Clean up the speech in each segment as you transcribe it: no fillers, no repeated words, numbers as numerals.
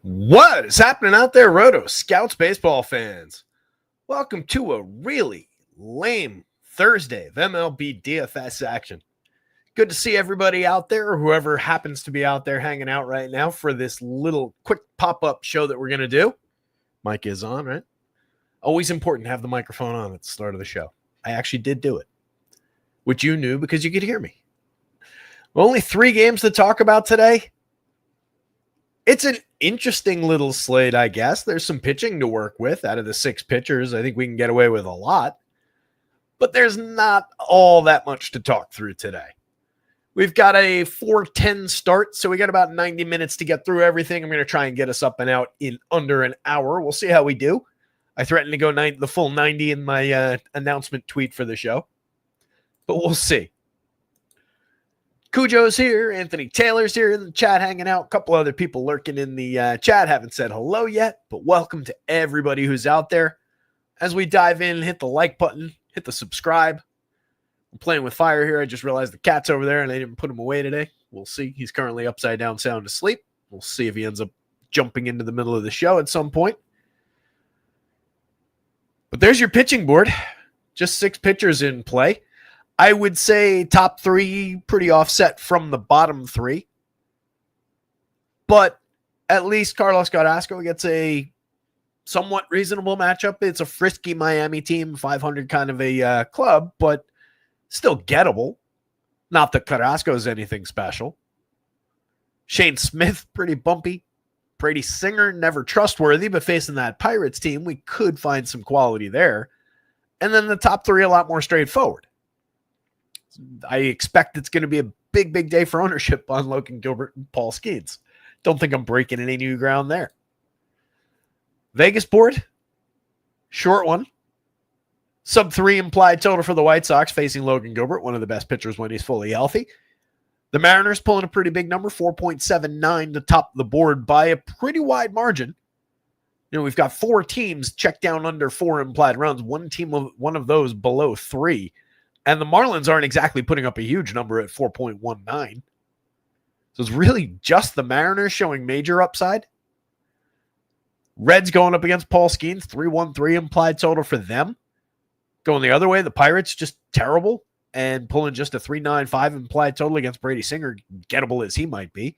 What is happening out there, Roto Scouts baseball fans? Welcome to a really lame Thursday of MLB DFS action. Good to see everybody out there, or whoever happens to be out there hanging out right now for this little quick pop-up show that we're going to do. Mic is on, right? Always important to have the microphone on at the start of the show. I actually did do it, which you knew because you could hear me. Only 3 games to talk about today. It's an interesting little slate, I guess. There's some pitching to work with out of the 6 pitchers. I think we can get away with a lot. But there's not all that much to talk through today. We've got a 4:10 start, so we got about 90 minutes to get through everything. I'm going to try and get us up and out in under an hour. We'll see how we do. I threatened to go the full 90 in my announcement tweet for the show. But we'll see. Cujo's here. Anthony Taylor's here in the chat hanging out. A couple other people lurking in the chat. Haven't said hello yet, but welcome to everybody who's out there. As we dive in, hit the like button, hit the subscribe. I'm playing with fire here. I just realized the cat's over there and I didn't put him away today. We'll see. He's currently upside down, sound asleep. We'll see if he ends up jumping into the middle of the show at some point. But there's your pitching board. Just 6 pitchers in play. I would say top 3 pretty offset from the bottom 3. But at least Carlos Carrasco gets a somewhat reasonable matchup. It's a frisky Miami team, 500 kind of a club, but still gettable. Not that Carrasco is anything special. Shane Smith, pretty bumpy. Brady Singer, never trustworthy, but facing that Pirates team, we could find some quality there. And then the top 3 a lot more straightforward. I expect it's going to be a big, big day for ownership on Logan Gilbert and Paul Skeens. Don't think I'm breaking any new ground there. Vegas board, short one. Sub 3 implied total for the White Sox facing Logan Gilbert, one of the best pitchers when he's fully healthy. The Mariners pulling a pretty big number, 4.79 to top the board by a pretty wide margin. You know, we've got 4 teams checked down under 4 implied runs, one of those below 3. And the Marlins aren't exactly putting up a huge number at 4.19. So it's really just the Mariners showing major upside. Reds going up against Paul Skeens, 3.13 implied total for them. Going the other way, the Pirates just terrible and pulling just a 3.95 implied total against Brady Singer, gettable as he might be.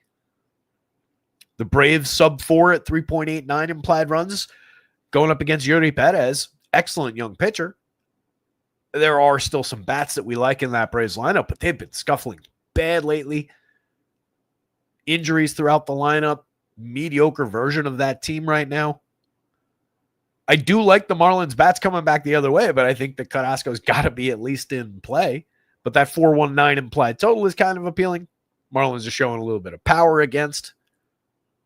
The Braves sub 4 at 3.89 implied runs going up against Yuri Perez, excellent young pitcher. There are still some bats that we like in that Braves lineup, but they've been scuffling bad lately. Injuries throughout the lineup. Mediocre version of that team right now. I do like the Marlins bats coming back the other way, but I think that Carrasco's got to be at least in play. But that 4.19 implied total is kind of appealing. Marlins are showing a little bit of power against.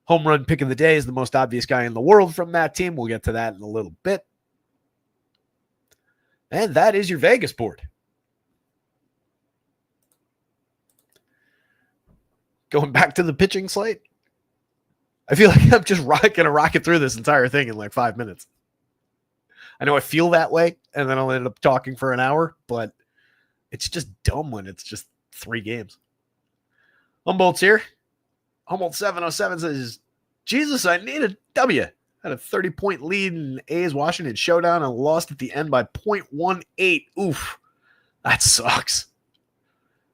Home run pick of the day is the most obvious guy in the world from that team. We'll get to that in a little bit. And that is your Vegas board. Going back to the pitching slate. I feel like I'm just going to rocket through this entire thing in like 5 minutes. I know I feel that way, and then I'll end up talking for an hour, but it's just dumb when it's just 3 games. Humboldt's here. Humboldt 707 says, Jesus, I need a W. Had a 30-point lead in A's Washington showdown and lost at the end by 0.18. Oof. That sucks.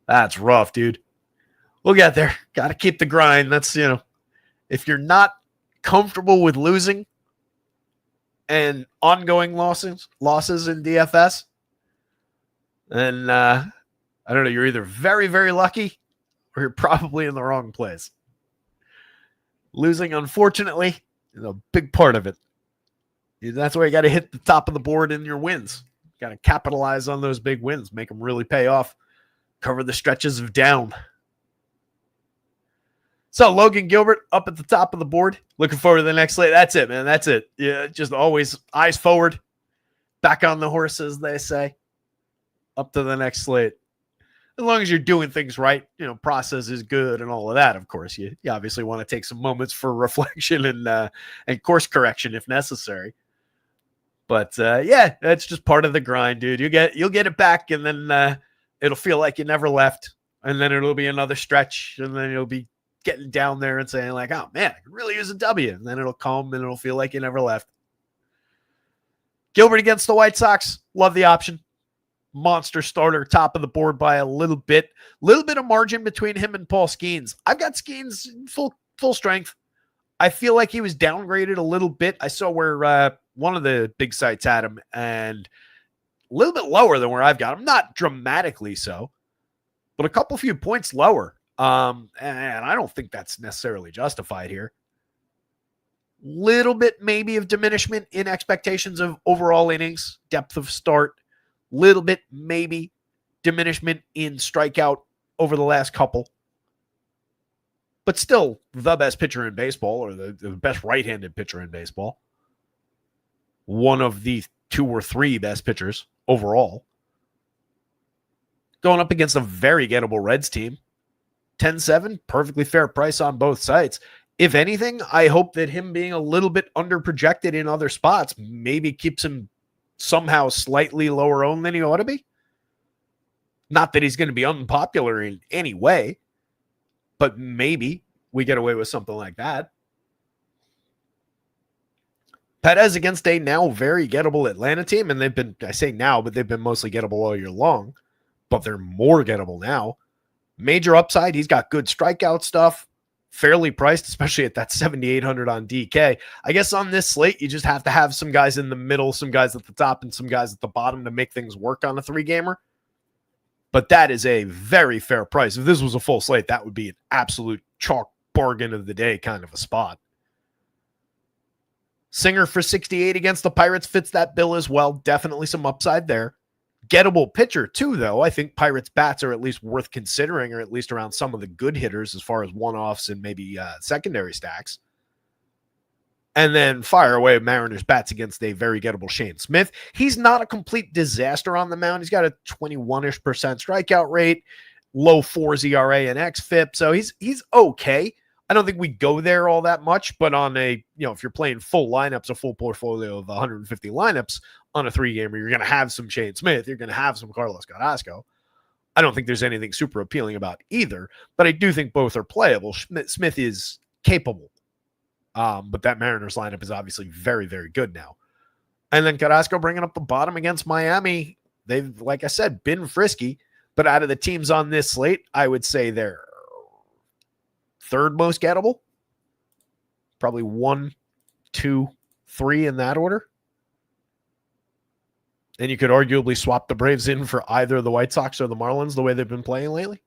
That's rough, dude. We'll get there. Got to keep the grind. That's, if you're not comfortable with losing and ongoing losses in DFS, then, I don't know, you're either very, very lucky or you're probably in the wrong place. Losing, unfortunately, is a big part of it. That's why you got to hit the top of the board in your wins. Got to capitalize on those big wins, make them really pay off, cover the stretches of down. So Logan Gilbert up at the top of the board. Looking forward to the next slate. That's it, man. That's it. Yeah, just always eyes forward, back on the horse, as they say. Up to the next slate. As long as you're doing things right, process is good and all of that, of course. You obviously want to take some moments for reflection and course correction if necessary. But, yeah, that's just part of the grind, dude. You'll get it back, and then it'll feel like you never left. And then it'll be another stretch, and then it'll be getting down there and saying like, oh man, I could really use a W. And then it'll come and it'll feel like you never left. Gilbert against the White Sox. Love the option. Monster starter, top of the board by a little bit of margin between him and Paul Skeens. I've got Skeens full strength. I feel like he was downgraded a little bit. I saw where one of the big sites had him and a little bit lower than where I've got him. Not dramatically so, but a few points lower. And I don't think that's necessarily justified here. Little bit maybe of diminishment in expectations of overall innings, depth of start. Little bit maybe diminishment in strikeout over the last couple. But still the best pitcher in baseball, or the best right-handed pitcher in baseball. One of the 2 or 3 best pitchers overall. Going up against a very gettable Reds team. 10-7, perfectly fair price on both sides. If anything, I hope that him being a little bit underprojected in other spots maybe keeps him somehow slightly lower owned than he ought to be. Not that he's going to be unpopular in any way, but maybe we get away with something like that. Perez against a now very gettable Atlanta team, and they've been, I say now, but they've been mostly gettable all year long, but they're more gettable now. Major upside. He's got good strikeout stuff. Fairly priced, especially at that 7,800 on DK. I guess on this slate, you just have to have some guys in the middle, some guys at the top, and some guys at the bottom to make things work on a 3-gamer. But that is a very fair price. If this was a full slate, that would be an absolute chalk bargain of the day kind of a spot. Singer for 68 against the Pirates fits that bill as well. Definitely some upside there. Gettable pitcher too, though. I think Pirates bats are at least worth considering, or at least around some of the good hitters as far as one-offs and maybe secondary stacks. And then fire away Mariners bats against a very gettable Shane Smith. He's not a complete disaster on the mound. He's got a 21-ish% strikeout rate, low 4s ERA and xFIP, so he's okay. I don't think we go there all that much, but on a, if you're playing full lineups, a full portfolio of 150 lineups on a 3-gamer, you're going to have some Shane Smith. You're going to have some Carlos Carrasco. I don't think there's anything super appealing about either, but I do think both are playable. Smith is capable, but that Mariners lineup is obviously very, very good now. And then Carrasco bringing up the bottom against Miami. They've, like I said, been frisky, but out of the teams on this slate, I would say they're third most gettable. Probably 1, 2, 3 in that order. And you could arguably swap the Braves in for either the White Sox or the Marlins the way they've been playing lately.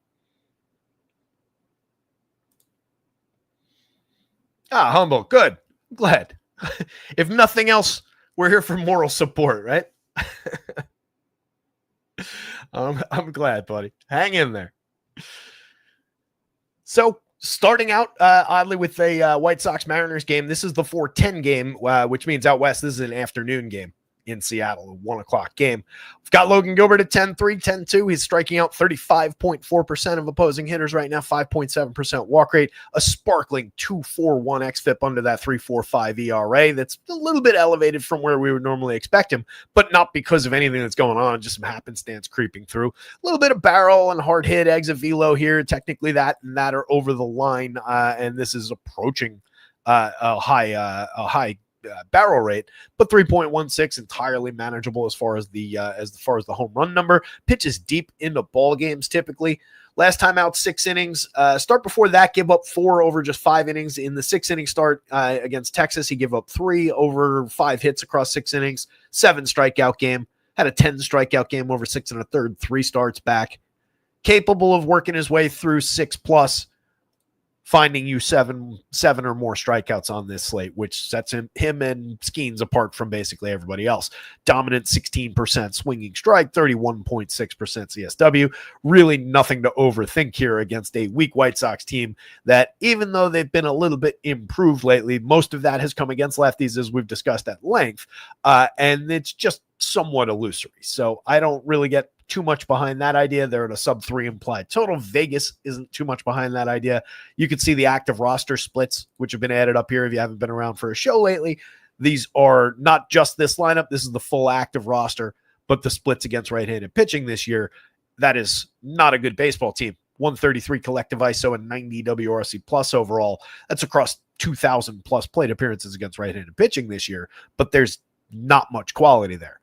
Humble. Good. I'm glad. If nothing else, we're here for moral support, right? I'm glad, buddy. Hang in there. So, starting out, oddly, with a White Sox-Mariners game. This is the 4:10 game, which means out west, this is an afternoon game in Seattle, a 1 o'clock game. We've got Logan Gilbert at 10-3, 10-2. He's striking out 35.4% of opposing hitters right now, 5.7% walk rate, a sparkling 2.41 xFIP under that 3.45 ERA. That's a little bit elevated from where we would normally expect him, but not because of anything that's going on, just some happenstance creeping through. A little bit of barrel and hard hit, exit velo here. Technically that and that are over the line, and this is approaching a high barrel rate, but 3.16 entirely manageable as far as the home run number. Pitches deep into ball games typically. Last time out, 6 innings. Start before that, give up 4 over just 5 innings. In the 6-inning start against Texas, he gave up 3 over 5 hits across 6 innings. 7 strikeout game. Had a 10 strikeout game over 6 1/3, 3 starts back. Capable of working his way through 6+. Finding you seven or more strikeouts on this slate, which sets him and Skeens apart from basically everybody else. Dominant 16% swinging strike, 31.6% CSW. Really nothing to overthink here against a weak White Sox team that, even though they've been a little bit improved lately, most of that has come against lefties, as we've discussed at length, and it's just somewhat illusory. So I don't really get too much behind that idea. They're at a sub-3 implied total. Vegas isn't too much behind that idea. You can see the active roster splits, which have been added up here if you haven't been around for a show lately. These are not just this lineup. This is the full active roster, but the splits against right-handed pitching this year. That is not a good baseball team 133 collective ISO, and 90 WRC plus overall. That's across 2,000 plus plate appearances against right-handed pitching this year, but there's not much quality there.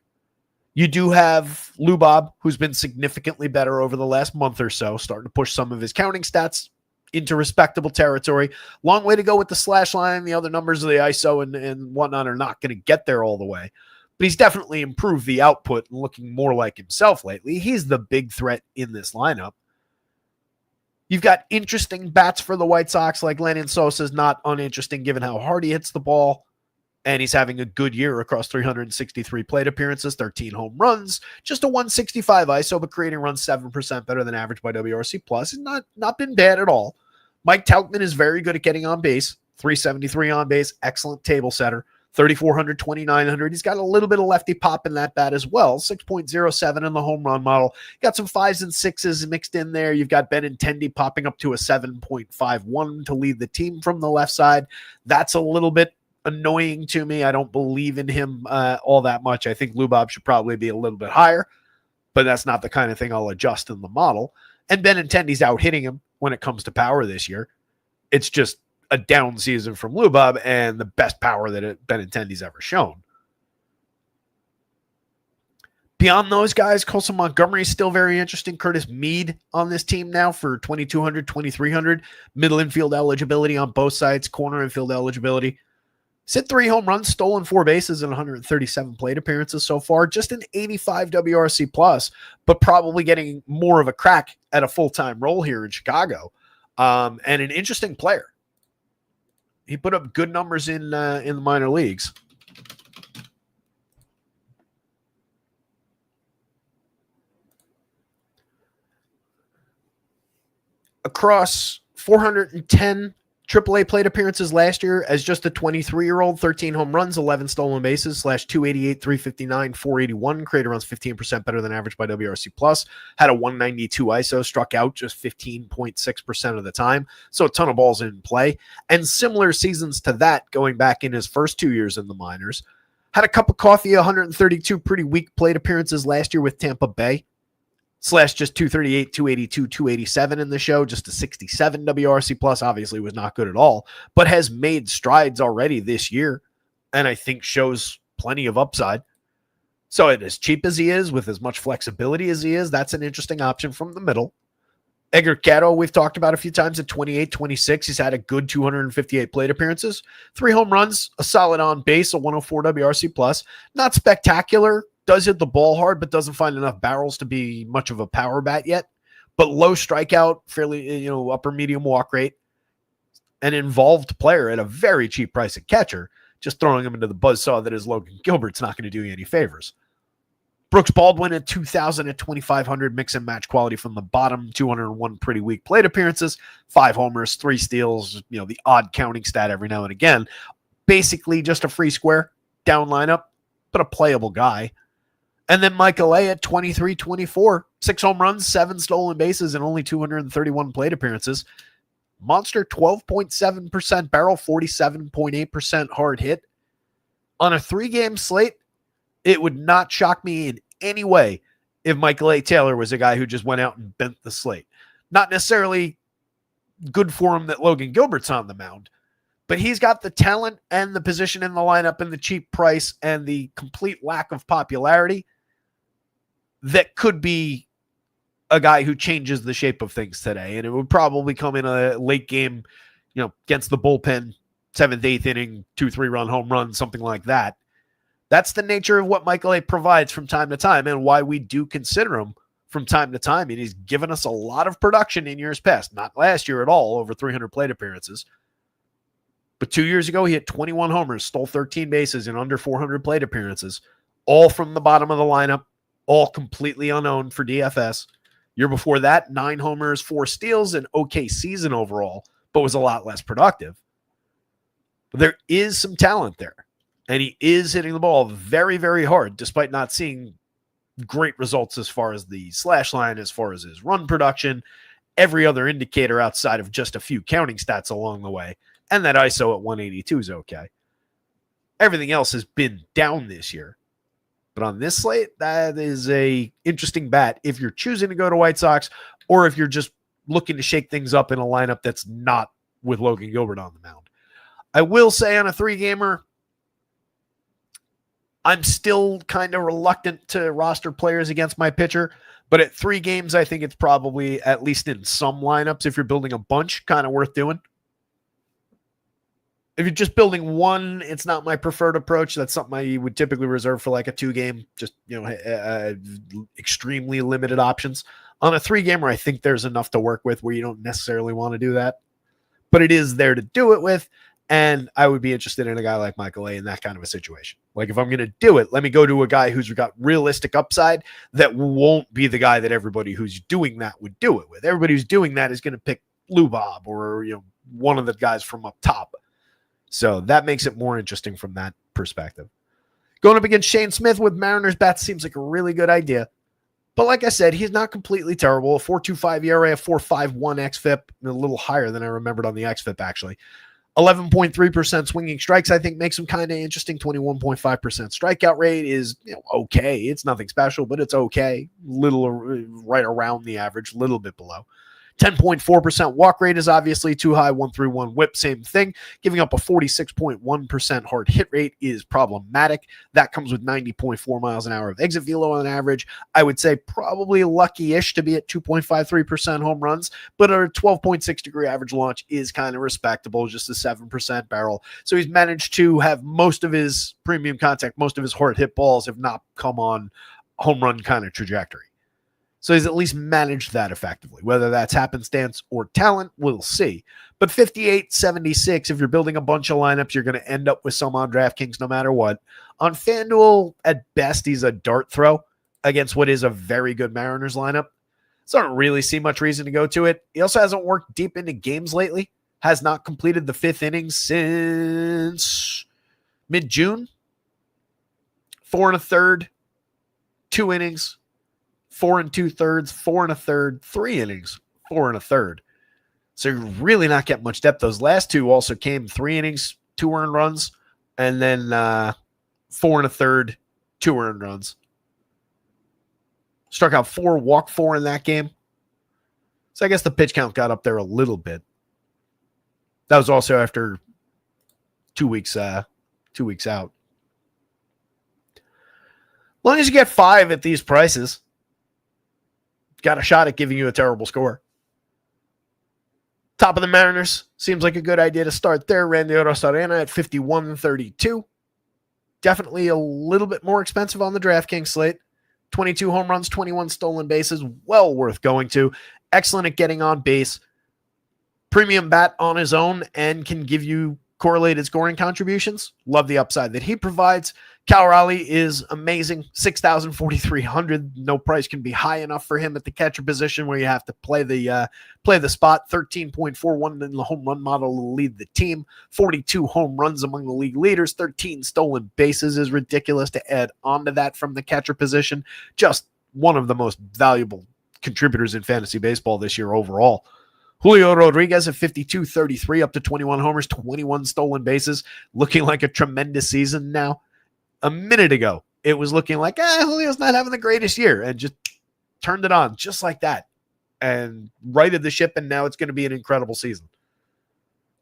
You do have Lubob, who's been significantly better over the last month or so, starting to push some of his counting stats into respectable territory. Long way to go with the slash line. The other numbers of the ISO and whatnot are not going to get there all the way. But he's definitely improved the output and looking more like himself lately. He's the big threat in this lineup. You've got interesting bats for the White Sox, like Lenyn Sosa's not uninteresting given how hard he hits the ball. And he's having a good year across 363 plate appearances, 13 home runs, just a 165 ISO, but creating runs 7% better than average by WRC plus. He's not been bad at all. Mike Tauchman is very good at getting on base, 373 on base, excellent table setter, 3,400, 2,900. He's got a little bit of lefty pop in that bat as well, 6.07 in the home run model. Got some 5s and 6s mixed in there. You've got Benintendi popping up to a 7.51 to lead the team from the left side. That's a little bit annoying to me. I don't believe in him all that much. I think Lubob should probably be a little bit higher, but that's not the kind of thing I'll adjust in the model. And Benintendi's out hitting him when it comes to power this year. It's just a down season from Lubob and the best power that Benintendi's ever shown. Beyond those guys, Colson Montgomery is still very interesting. Curtis Mead on this team now for 2,200, 2,300. Middle infield eligibility on both sides, corner infield eligibility. He's hit 3 home runs, stolen 4 bases in 137 plate appearances so far. Just an 85 WRC plus, but probably getting more of a crack at a full-time role here in Chicago. And an interesting player. He put up good numbers in the minor leagues. Across 410 AAA plate appearances last year as just a 23-year-old, 13 home runs, 11 stolen bases, /288, 359, 481, created runs 15% better than average by WRC plus, had a 192 ISO, struck out just 15.6% of the time, so a ton of balls in play, and similar seasons to that going back in his first 2 years in the minors. Had a cup of coffee, 132 pretty weak plate appearances last year with Tampa Bay. Just 238, 282, 287 in the show, just a 67 WRC plus, obviously was not good at all, but has made strides already this year, and I think shows plenty of upside. So at as cheap as he is, with as much flexibility as he is, that's an interesting option from the middle. Edgar Gatto, we've talked about a few times at 28, 26. He's had a good 258 plate appearances, 3 home runs, a solid on base, a 104 WRC plus. Not spectacular. Does hit the ball hard, but doesn't find enough barrels to be much of a power bat yet. But low strikeout, fairly, upper medium walk rate. An involved player at a very cheap price at catcher. Just throwing him into the buzzsaw that is Logan Gilbert's not going to do you any favors. Brooks Baldwin at 2,000 at 2,500, mix and match quality from the bottom, 201 pretty weak plate appearances, 5 homers, 3 steals, the odd counting stat every now and again. Basically just a free square down lineup, but a playable guy. And then Michael A at 23, 24, 6 home runs, 7 stolen bases, and only 231 plate appearances. Monster 12.7% barrel, 47.8% hard hit. On a 3-game slate, it would not shock me in any way if Michael A. Taylor was a guy who just went out and bent the slate. Not necessarily good for him that Logan Gilbert's on the mound, but he's got the talent and the position in the lineup and the cheap price and the complete lack of popularity that could be a guy who changes the shape of things today. And it would probably come in a late game, against the bullpen, 7th, 8th inning, 2-3 run home run, something like that. That's the nature of what Michael A. provides from time to time and why we do consider him from time to time. And he's given us a lot of production in years past, not last year at all, over 300 plate appearances. But 2 years ago, he hit 21 homers, stole 13 bases in under 400 plate appearances, all from the bottom of the lineup, all completely unowned for DFS. Year before that, 9 homers, 4 steals, an okay season overall, but was a lot less productive. But there is some talent there, and he is hitting the ball very, very hard, despite not seeing great results as far as the slash line, as far as his run production, every other indicator outside of just a few counting stats along the way. And that ISO at 182 is okay. Everything else has been down this year. But on this slate, that is a interesting bat if you're choosing to go to White Sox or if you're just looking to shake things up in a lineup that's not with Logan Gilbert on the mound. I will say on a 3-gamer, I'm still kind of reluctant to roster players against my pitcher, but at 3 games, I think it's probably, at least in some lineups, if you're building a bunch, kind of worth doing. If you're just building one, it's not my preferred approach. That's something I would typically reserve for like a 2-game, just, extremely limited options. On a 3-gamer, I think there's enough to work with where you don't necessarily want to do that, but it is there to do it with. And I would be interested in a guy like Michael A in that kind of a situation. Like, if I'm going to do it, let me go to a guy who's got realistic upside that won't be the guy that everybody who's doing that would do it with. Everybody who's doing that is going to pick Lou Bob or, one of the guys from up top. So that makes it more interesting from that perspective. Going up against Shane Smith with Mariners bats seems like a really good idea. But like I said, he's not completely terrible. A 4.25 ERA, a 4.51 xFIP, a little higher than I remembered on the xFIP, actually. 11.3% swinging strikes, I think, makes him kind of interesting. 21.5% strikeout rate is okay. It's nothing special, but it's okay. Little right around the average, a little bit below. 10.4% walk rate is obviously too high. 1.31 whip, same thing. Giving up a 46.1% hard hit rate is problematic. That comes with 90.4 miles an hour of exit velo on average. I would say probably lucky-ish to be at 2.53% home runs, but a 12.6 degree average launch is kind of respectable, just a 7% barrel. So he's managed to have most of his premium contact, most of his hard hit balls have not come on home run kind of trajectory. So he's at least managed that effectively. Whether that's happenstance or talent, we'll see. But 58.76, if you're building a bunch of lineups, you're going to end up with some on DraftKings no matter what. On FanDuel, at best, he's a dart throw against what is a very good Mariners lineup. So I don't really see much reason to go to it. He also hasn't worked deep into games lately. Has not completed the 5th inning since mid-June. 4 1/3, 2 innings. 4 2/3, 4 1/3, 3 innings, 4 1/3. So you're really not getting much depth. Those last 2 also came 3 innings, 2 earned runs, and then 4 1/3, 2 earned runs. Struck out 4, walked 4 in that game. So I guess the pitch count got up there a little bit. That was also after 2 weeks, 2 weeks out. As long as you get 5 at these prices, got a shot at giving you a terrible score. Top of the Mariners. Seems like a good idea to start there. Randy Arozarena at 51.32. Definitely a little bit more expensive on the DraftKings slate. 22 home runs, 21 stolen bases. Well worth going to. Excellent at getting on base. Premium bat on his own and can give you correlated scoring contributions. Love the upside that he provides. Cal Raleigh is amazing. 6,400. No price can be high enough for him at the catcher position where you have to play the spot. 13.41 in the home run model to lead the team. 42 home runs among the league leaders. 13 stolen bases is ridiculous to add onto that from the catcher position. Just one of the most valuable contributors in fantasy baseball this year overall. Julio Rodriguez at 52.33, up to 21 homers, 21 stolen bases, looking like a tremendous season now. A minute ago, it was looking like, Julio's not having the greatest year, and just turned it on just like that and righted the ship, and now it's going to be an incredible season.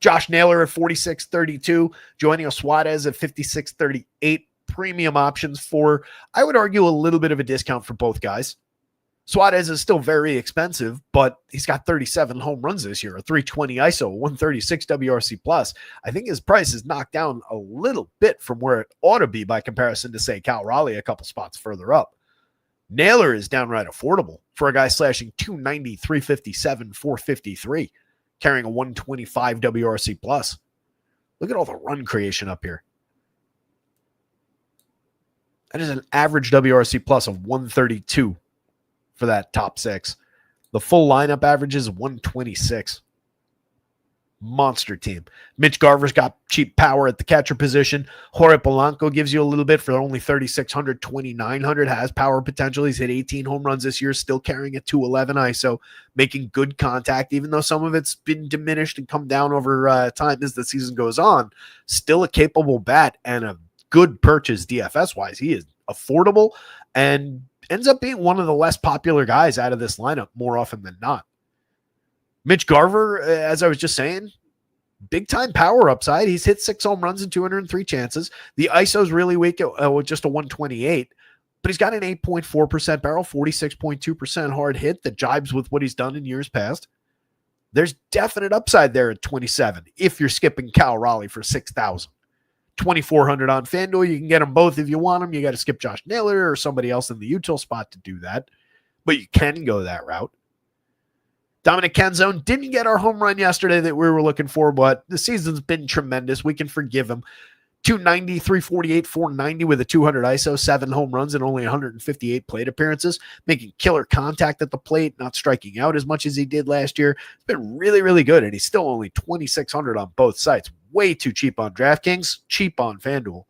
Josh Naylor at 46.32, Joanny Suarez at 56.38, premium options for, I would argue, a little bit of a discount for both guys. Suarez is still very expensive, but he's got 37 home runs this year, a 320 ISO, 136 WRC plus. I think his price is knocked down a little bit from where it ought to be by comparison to, say, Cal Raleigh a couple spots further up. Naylor is downright affordable for a guy slashing 290, 357, 453, carrying a 125 WRC plus. Look at all the run creation up here. That is an average WRC plus of 132. For that top 6. The full lineup average is 126. Monster team. Mitch Garver's got cheap power at the catcher position. Jorge Polanco gives you a little bit for only 3,600, 2,900. Has power potential. He's hit 18 home runs this year, still carrying a 211 ISO, making good contact, even though some of it's been diminished and come down over time as the season goes on. Still a capable bat and a good purchase DFS-wise. He is affordable and ends up being one of the less popular guys out of this lineup more often than not. Mitch Garver, as I was just saying, big time power upside. He's hit 6 home runs in 203 chances. The ISO's really weak with just a 128, but he's got an 8.4% barrel, 46.2% hard hit that jibes with what he's done in years past. There's definite upside there at 27 if you're skipping Cal Raleigh for 6,000. 2,400 on FanDuel. You can get them both if you want them. You got to skip Josh Naylor or somebody else in the util spot to do that, but you can go that route. Dominic Canzone didn't get our home run yesterday that we were looking for, but the season's been tremendous. We can forgive him. 290, 348, 490 with a 200 ISO, 7 home runs and only 158 plate appearances, making killer contact at the plate, not striking out as much as he did last year. It's been really, really good, and he's still only 2,600 on both sites. Way too cheap on DraftKings, cheap on FanDuel.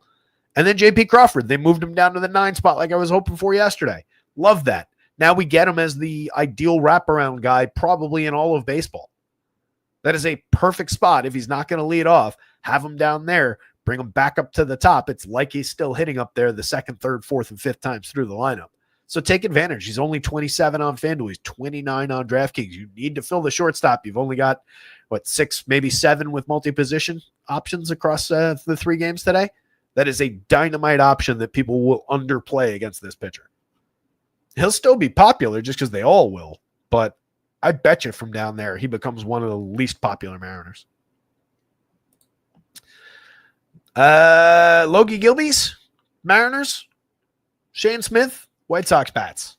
And then JP Crawford, they moved him down to the 9 spot like I was hoping for yesterday. Love that. Now we get him as the ideal wraparound guy probably in all of baseball. That is a perfect spot. If he's not going to lead off, have him down there, bring him back up to the top. It's like he's still hitting up there the 2nd, 3rd, 4th, and 5th times through the lineup. So take advantage. He's only 27 on FanDuel. He's 29 on DraftKings. You need to fill the shortstop. You've only got, 6, maybe 7 with multi-position options across the 3 games today. That is a dynamite option that people will underplay against this pitcher. He'll still be popular just because they all will, but I bet you from down there he becomes one of the least popular Mariners. Logie Gilbies, Mariners. Shane Smith, White Sox bats.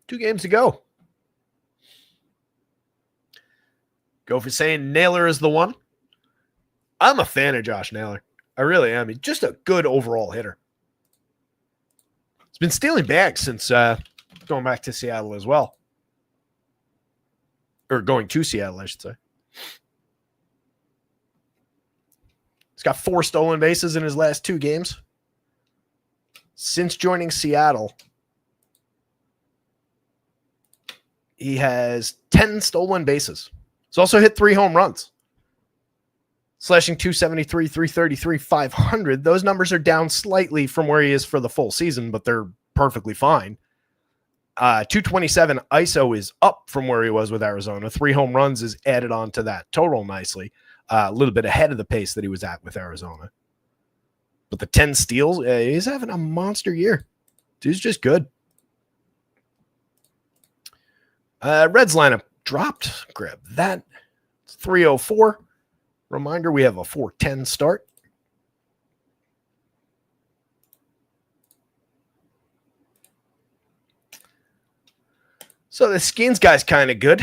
2 games to go. Go for saying Naylor is the one. I'm a fan of Josh Naylor. I really am. He's just a good overall hitter. He's been stealing bags since going back to Seattle as well. Or going to Seattle, I should say. He's got 4 stolen bases in his last 2 games. Since joining Seattle, he has 10 stolen bases. He's also hit 3 home runs. Slashing 273, 333, 500. Those numbers are down slightly from where he is for the full season, but they're perfectly fine. 227 ISO is up from where he was with Arizona. 3 home runs is added on to that total nicely. A little bit ahead of the pace that he was at with Arizona. But the 10 steals, he's having a monster year. Dude's just good. Reds lineup dropped. Grab that. It's 304. Reminder, we have a 410 start. So the Skins guy's kind of good.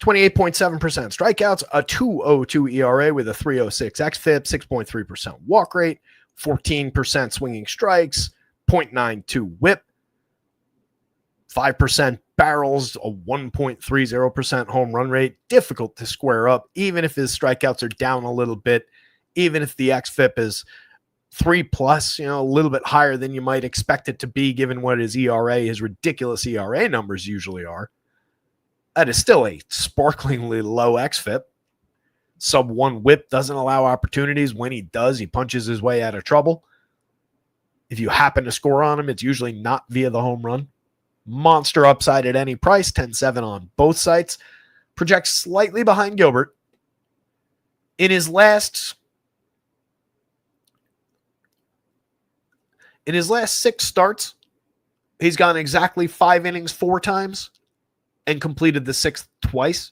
28.7% strikeouts, a 2.02 ERA with a 3.06 xFIP, 6.3% walk rate, 14% swinging strikes, 0.92 whip, 5% barrels, a 1.30% home run rate. Difficult to square up, even if his strikeouts are down a little bit, even if the xFIP is 3+, a little bit higher than you might expect it to be given what his ERA, his ridiculous ERA numbers usually are. That is still a sparklingly low xFIP. Sub 1 whip doesn't allow opportunities. When he does, he punches his way out of trouble. If you happen to score on him, it's usually not via the home run. Monster upside at any price, 10-7 on both sites. Projects slightly behind Gilbert. In his last 6 starts, he's gone exactly 5 innings 4 times and completed the 6th twice.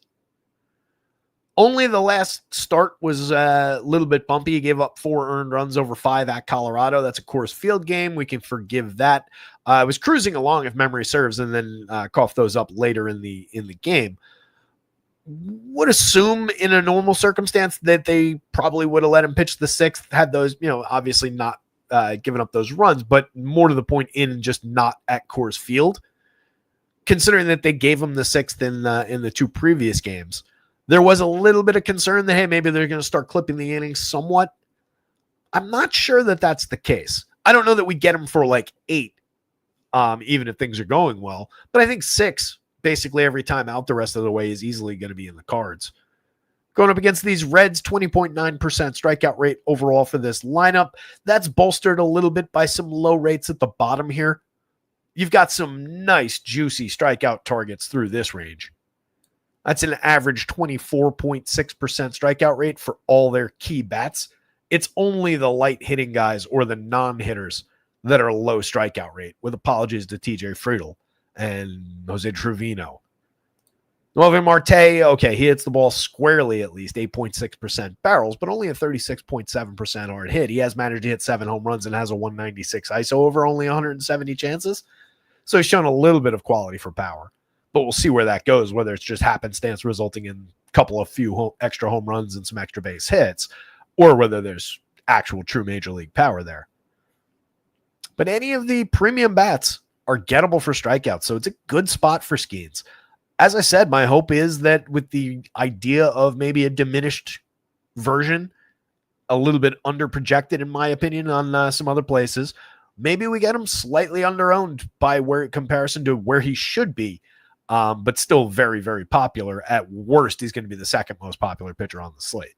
Only the last start was a little bit bumpy. He gave up 4 earned runs over 5 at Colorado. That's a Coors Field game. We can forgive that. I was cruising along, if memory serves, and then coughed those up later in the game. Would assume in a normal circumstance that they probably would have let him pitch the 6th, had those, obviously not giving up those runs, but more to the point, in just not at Coors Field. Considering that they gave him the 6th in the 2 previous games. There was a little bit of concern that, hey, maybe they're going to start clipping the innings somewhat. I'm not sure that that's the case. I don't know that we get him for like 8, even if things are going well. But I think 6, basically every time out the rest of the way, is easily going to be in the cards. Going up against these Reds, 20.9% strikeout rate overall for this lineup. That's bolstered a little bit by some low rates at the bottom here. You've got some nice, juicy strikeout targets through this range. That's an average 24.6% strikeout rate for all their key bats. It's only the light hitting guys or the non-hitters that are low strikeout rate, with apologies to TJ Friedl and Jose Trevino. Noelvi Marte, okay, he hits the ball squarely at least, 8.6% barrels, but only a 36.7% hard hit. He has managed to hit 7 home runs and has a 196 ISO over only 170 chances. So he's shown a little bit of quality for power. But we'll see where that goes, whether it's just happenstance resulting in a couple of few extra home runs and some extra base hits, or whether there's actual true major league power there. But any of the premium bats are gettable for strikeouts, so it's a good spot for Skeens. As I said, my hope is that with the idea of maybe a diminished version, a little bit under-projected in my opinion on some other places, maybe we get him slightly underowned by comparison to where he should be. But still very, very popular. At worst, he's going to be the second most popular pitcher on the slate.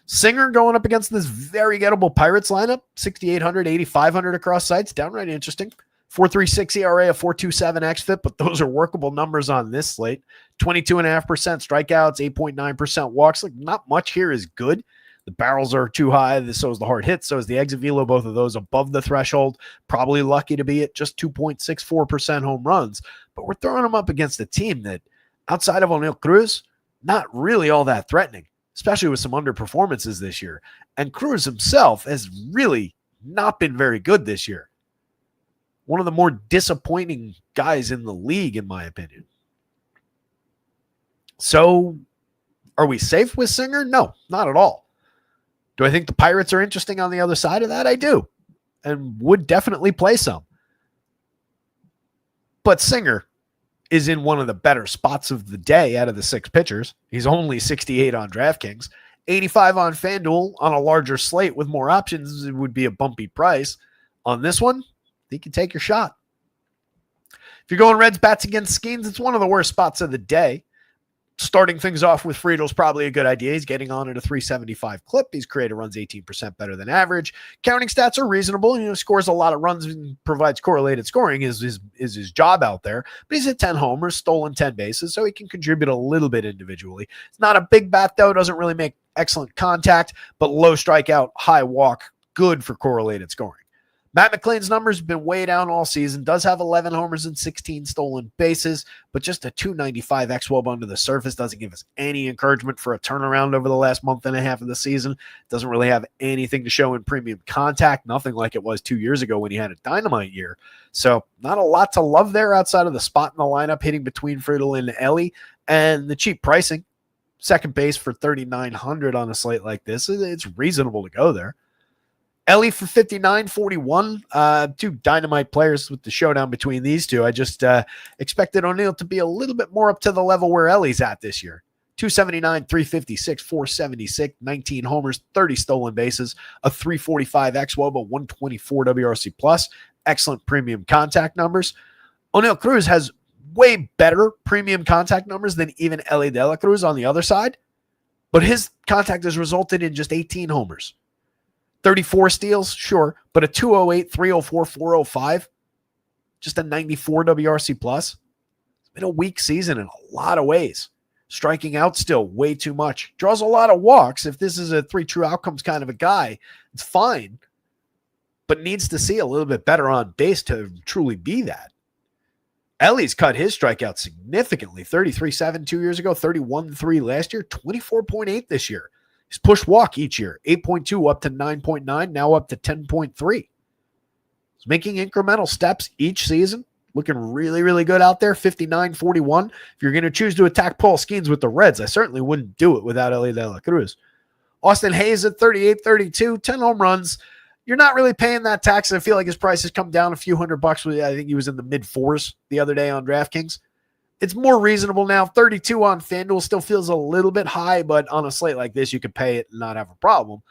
Singer going up against this very gettable Pirates lineup, 6,800, 8,500 across sites, downright interesting. 4.36 ERA, a 4.27 xFIP, but those are workable numbers on this slate. 22.5% strikeouts, 8.9% walks. Like, not much here is good. The barrels are too high. So is the hard hit. So is the exit velo. Both of those above the threshold. Probably lucky to be at just 2.64% home runs. But we're throwing them up against a team that, outside of O'Neill Cruz, not really all that threatening, especially with some underperformances this year. And Cruz himself has really not been very good this year. One of the more disappointing guys in the league, in my opinion. So, are we safe with Singer? No, not at all. Do I think the Pirates are interesting on the other side of that? I do, and would definitely play some. But Singer is in one of the better spots of the day out of the 6 pitchers. He's only 68 on DraftKings, 85 on FanDuel. On a larger slate with more options, it would be a bumpy price. On this one, you can take your shot. If you're going Reds bats against Skeens, it's one of the worst spots of the day. Starting things off with Friedel's probably a good idea. He's getting on at a 375 clip. He's created runs 18% better than average. Counting stats are reasonable. Scores a lot of runs and provides correlated scoring is his job out there. But he's hit 10 homers, stolen 10 bases, so he can contribute a little bit individually. It's not a big bat, though. Doesn't really make excellent contact, but low strikeout, high walk, good for correlated scoring. Matt McLain's numbers have been way down all season. Does have 11 homers and 16 stolen bases, but just a 295 xWOB under the surface doesn't give us any encouragement for a turnaround over the last month and a half of the season. Doesn't really have anything to show in premium contact, nothing like it was 2 years ago when he had a dynamite year. So not a lot to love there outside of the spot in the lineup hitting between Friedel and Ellie, and the cheap pricing. Second base for 3,900 on a slate like this. It's reasonable to go there. Ellie for 59.41. 2 dynamite players with the showdown between these two. I just expected O'Neill to be a little bit more up to the level where Ellie's at this year. 279, 356, 476, 19 homers, 30 stolen bases, a 345 xWOB, a 124 WRC plus. Excellent premium contact numbers. O'Neill Cruz has way better premium contact numbers than even Ellie De La Cruz on the other side, but his contact has resulted in just 18 homers. 34 steals, sure, but a 208, 304, 405, just a 94 WRC plus. It's been a weak season in a lot of ways. Striking out still way too much. Draws a lot of walks. If this is a 3 true outcomes kind of a guy, it's fine, but needs to see a little bit better on base to truly be that. Ellie's cut his strikeout significantly. 33.7 2 years ago, 31.3 last year, 24.8 this year. He's pushed walk each year, 8.2 up to 9.9, now up to 10.3. He's making incremental steps each season. Looking really, really good out there, 59.41. If you're going to choose to attack Paul Skeens with the Reds, I certainly wouldn't do it without Ellie De La Cruz. Austin Hayes at 38.32, 10 home runs. You're not really paying that tax. I feel like his price has come down a few $100. I think he was in the mid-4s the other day on DraftKings. It's more reasonable now. 32 on FanDuel still feels a little bit high, but on a slate like this, you could pay it and not have a problem.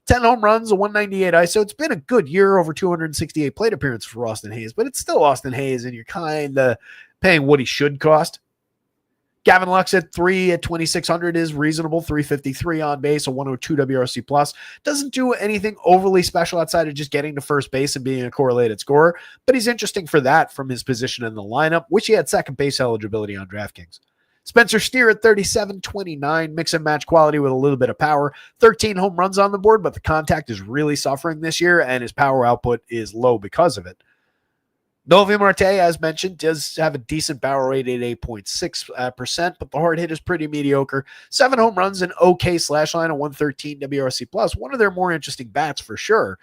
10 home runs, a 198 ISO. It's been a good year, over 268 plate appearances for Austin Hayes, but it's still Austin Hayes, and you're kind of paying what he should cost. Gavin Lux at 3 at 2,600 is reasonable. 353 on base, a 102 WRC plus. Doesn't do anything overly special outside of just getting to first base and being a correlated scorer, but he's interesting for that from his position in the lineup, which he had second base eligibility on DraftKings. Spencer Steer at 37-29, mix and match quality with a little bit of power. 13 home runs on the board, but the contact is really suffering this year, and his power output is low because of it. Novi Marte, as mentioned, does have a decent barrel rate at 8.6%, but the hard hit is pretty mediocre. 7 home runs, an okay slash line, a 113 WRC+. One of their more interesting bats for sure,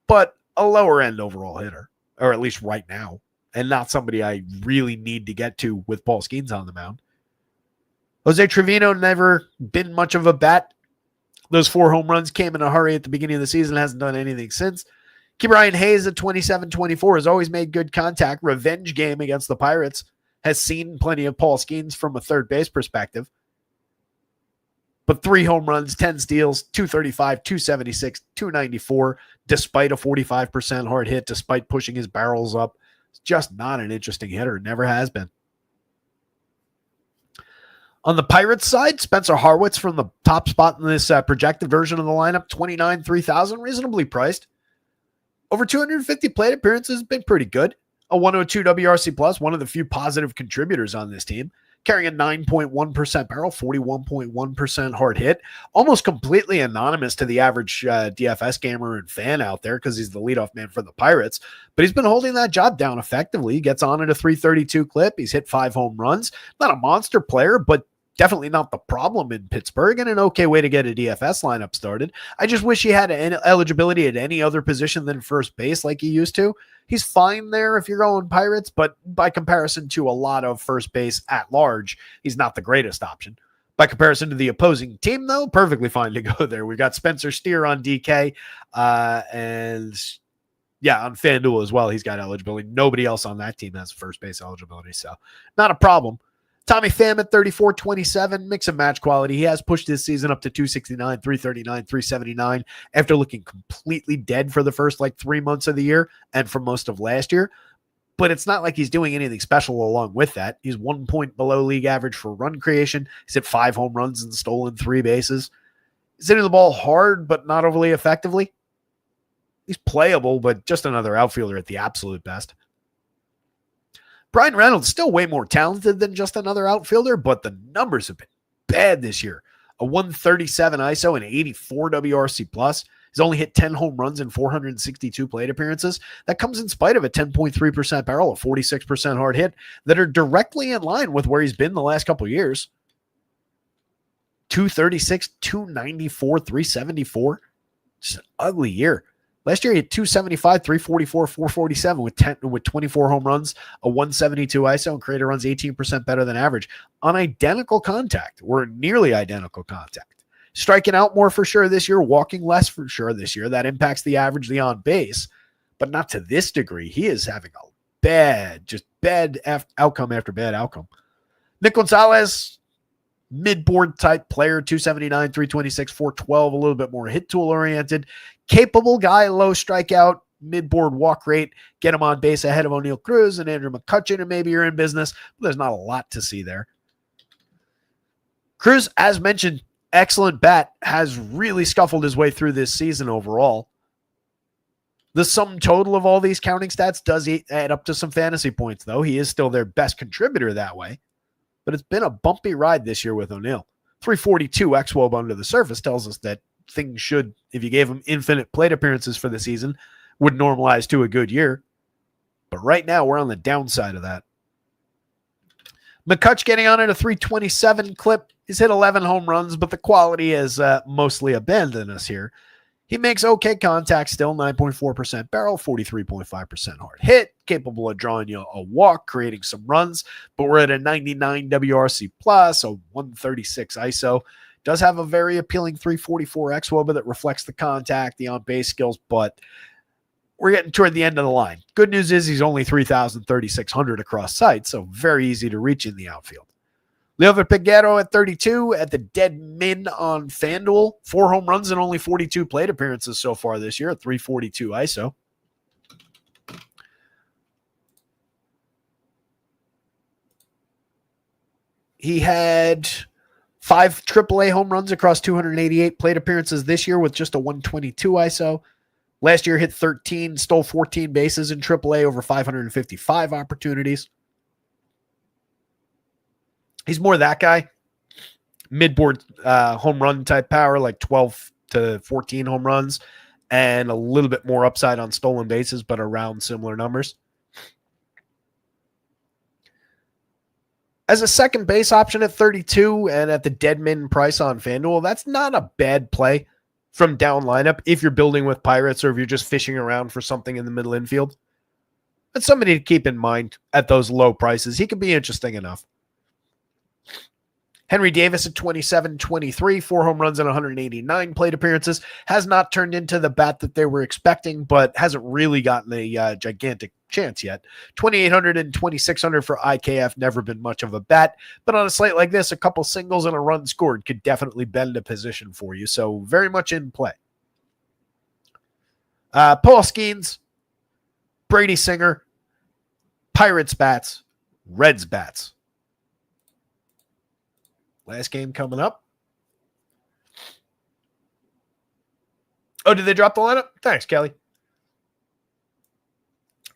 but a lower end overall hitter, or at least right now, and not somebody I really need to get to with Paul Skeens on the mound. Jose Trevino never been much of a bat. Those 4 home runs came in a hurry at the beginning of the season, hasn't done anything since. Ke'Bryan Hayes at 27-24 has always made good contact. Revenge game against the Pirates. Has seen plenty of Paul Skeens from a third base perspective. But 3 home runs, 10 steals, 235, 276, 294, despite a 45% hard hit, despite pushing his barrels up. It's just not an interesting hitter. Never has been. On the Pirates side, Spencer Harwitz from the top spot in this projected version of the lineup, 29,300, reasonably priced. Over 250 plate appearances has been pretty good. A 102 WRC+, one of the few positive contributors on this team. Carrying a 9.1% barrel, 41.1% hard hit. Almost completely anonymous to the average DFS gamer and fan out there because he's the leadoff man for the Pirates. But he's been holding that job down effectively. He gets on at a 332 clip. He's hit 5 home runs. Not a monster player, but definitely not the problem in Pittsburgh, and an okay way to get a DFS lineup started. I just wish he had eligibility at any other position than first base like he used to. He's fine there if you're going Pirates, but by comparison to a lot of first base at large, he's not the greatest option. By comparison to the opposing team, though, perfectly fine to go there. We got Spencer Steer on DK, and yeah, on FanDuel as well. He's got eligibility. Nobody else on that team has first base eligibility, so not a problem. Tommy Pham at 34-27, mix and match quality. He has pushed this season up to 269, 339, 379 after looking completely dead for the first 3 months of the year and for most of last year. But it's not like he's doing anything special along with that. He's 1 point below league average for run creation. He's hit 5 home runs and stolen 3 bases. He's hitting the ball hard, but not overly effectively. He's playable, but just another outfielder at the absolute best. Brian Reynolds still way more talented than just another outfielder, but the numbers have been bad this year. A 137 ISO and 84 WRC+. He's only hit 10 home runs in 462 plate appearances. That comes in spite of a 10.3% barrel, a 46% hard hit that are directly in line with where he's been the last couple of years. 236, 294, 374. Just an ugly year. Last year, he had 275, 344, 447 with 24 home runs, a 172 ISO, and created runs 18% better than average on identical contact, or nearly identical contact. Striking out more for sure this year, walking less for sure this year. That impacts the average, the on base, but not to this degree. He is having a bad outcome after bad outcome. Nick Gonzalez, mid-board type player, 279, 326, 412, a little bit more hit tool oriented. Capable guy, low strikeout, mid-board walk rate, get him on base ahead of O'Neal Cruz and Andrew McCutchen, and maybe you're in business. But there's not a lot to see there. Cruz, as mentioned, excellent bat, has really scuffled his way through this season overall. The sum total of all these counting stats does add up to some fantasy points, though. He is still their best contributor that way. But it's been a bumpy ride this year with O'Neal. 342 xWOB under the surface tells us that things should, if you gave him infinite plate appearances for the season, would normalize to a good year. But right now, we're on the downside of that. McCutch getting on at a 327 clip. He's hit 11 home runs, but the quality has mostly abandoned us here. He makes okay contact still, 9.4% barrel, 43.5% hard hit, capable of drawing you a walk, creating some runs, but we're at a 99 WRC+, a 136 ISO. Does have a very appealing 344 xWOBA that reflects the contact, the on-base skills, but we're getting toward the end of the line. Good news is he's only 3,600 across sites, so very easy to reach in the outfield. Leover Peguero at 32 at the dead min on FanDuel. 4 home runs and only 42 plate appearances so far this year at 342 ISO. He had 5 AAA home runs across 288 plate appearances this year with just a 122 ISO. Last year hit 13, stole 14 bases in AAA over 555 opportunities. He's more that guy. Mid-board home run type power, like 12 to 14 home runs, and a little bit more upside on stolen bases, but around similar numbers. As a second base option at 32 and at the dead min price on FanDuel, that's not a bad play from down lineup if you're building with Pirates or if you're just fishing around for something in the middle infield. That's somebody to keep in mind at those low prices. He could be interesting enough. Henry Davis at 27-23, 4 home runs and 189 plate appearances. Has not turned into the bat that they were expecting, but hasn't really gotten a gigantic chance yet. 2,800 and 2,600 for IKF, never been much of a bat. But on a slate like this, a couple singles and a run scored could definitely bend a position for you. So very much in play. Paul Skeens, Brady Singer, Pirates bats, Reds bats. Last game coming up. Oh, did they drop the lineup? Thanks, Kelly.